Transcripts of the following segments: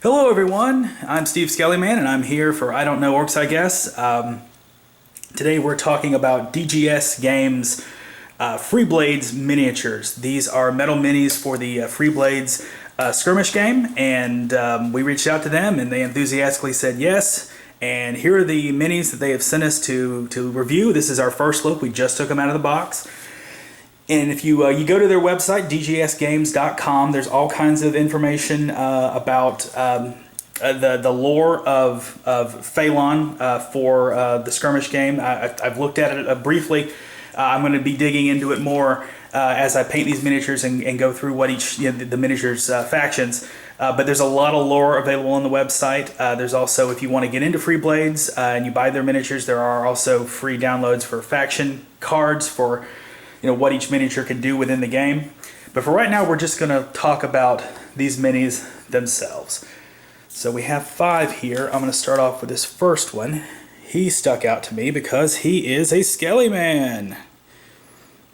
Hello everyone, I'm Steve Skeleman and I'm here for I Don't Know Orcs, I guess. Today we're talking about DGS Games Free Blades miniatures. These are metal minis for the Free Blades skirmish game, and we reached out to them and they enthusiastically said yes. And here are the minis that they have sent us to review. This is our first look. We just took them out of the box. And if you go to their website, dgsgames.com, there's all kinds of information about the lore of Phelan for the skirmish game. I've looked at it briefly. I'm going to be digging into it more as I paint these miniatures and go through what each the miniatures factions. But there's a lot of lore available on the website. There's also, if you want to get into Free Blades and you buy their miniatures, there are also free downloads for faction cards for what each miniature can do within the game. But for right now, we're just going to talk about these minis themselves. So we have 5 here. I'm going to start off with this first one. He stuck out to me because he is a Skeleman.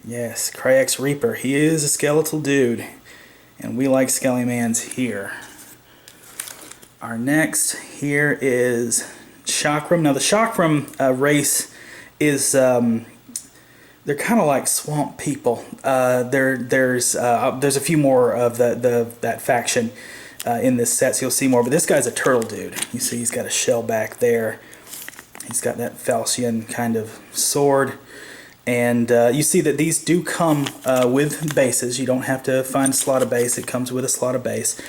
Yes, Krayech's Reaper. He is a skeletal dude, and we like Skelemans here. Our next here is Shakrim. Now the Shakrim race is they're kind of like swamp people. There's a few more of that faction in this set, so you'll see more. But this guy's a turtle dude. You see he's got a shell back there. He's got that falchion kind of sword. And you see that these do come with bases. You don't have to find a slot of base. It comes with a slot of base.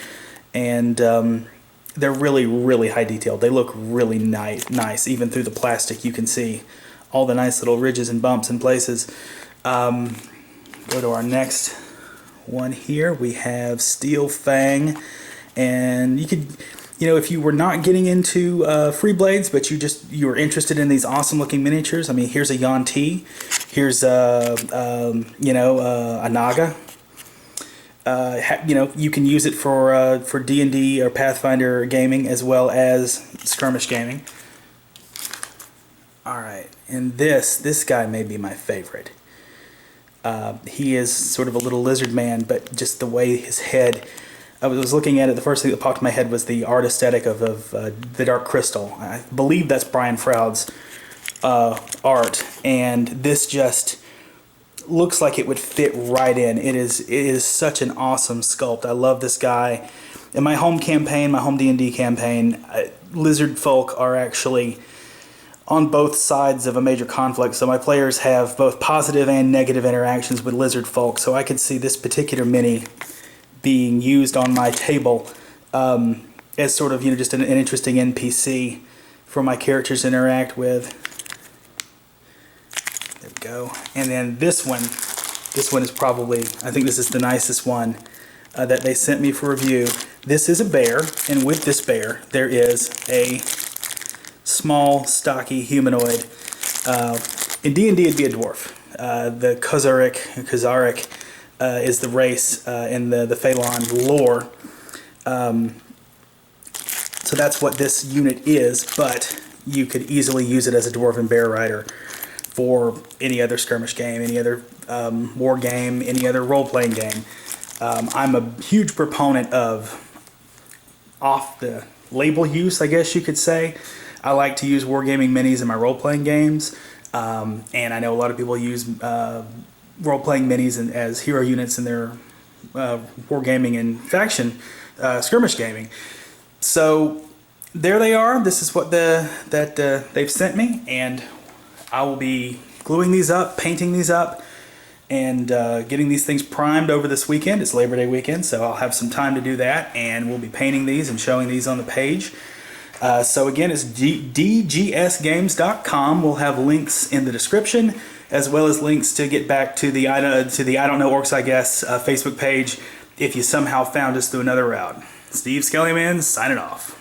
And they're really, really high detailed. They look really nice. Even through the plastic you can see all the nice little ridges and bumps in places. Go to our next one here. We have Steel Fang, and you could, if you were not getting into Free Blades, but you were interested in these awesome looking miniatures. I mean, here's a Yuan-Ti, here's a Naga. You can use it for D&D or Pathfinder gaming as well as skirmish gaming. Alright, and this guy may be my favorite. He is sort of a little lizard man, but just the way his head... I was looking at it, the first thing that popped in my head was the art aesthetic of the Dark Crystal. I believe that's Brian Froud's art, and this just looks like it would fit right in. It is such an awesome sculpt. I love this guy. In my home campaign, my home D&D campaign, lizard folk are actually on both sides of a major conflict, so my players have both positive and negative interactions with lizard folk, so I could see this particular mini being used on my table as sort of just an interesting NPC for my characters to interact with. There we go. And then this one is probably, I think this is the nicest one that they sent me for review. This is a bear, and with this bear there is a small, stocky humanoid. In D&D it'd be a dwarf. The Kuzaarik is the race in the Phelan lore. So that's what this unit is, but you could easily use it as a dwarven bear rider for any other skirmish game, any other war game, any other role-playing game. I'm a huge proponent of off-the-label use, I guess you could say. I like to use wargaming minis in my role-playing games, and I know a lot of people use role-playing minis as hero units in their wargaming and faction skirmish gaming. So there they are. This is what they've sent me, and I will be gluing these up, painting these up, and getting these things primed over this weekend. It's Labor Day weekend, so I'll have some time to do that, and we'll be painting these and showing these on the page. So again, it's dgsgames.com. We'll have links in the description, as well as links to get back to the I Don't Know Orcs, I guess, Facebook page if you somehow found us through another route. Steve Skeleman signing off.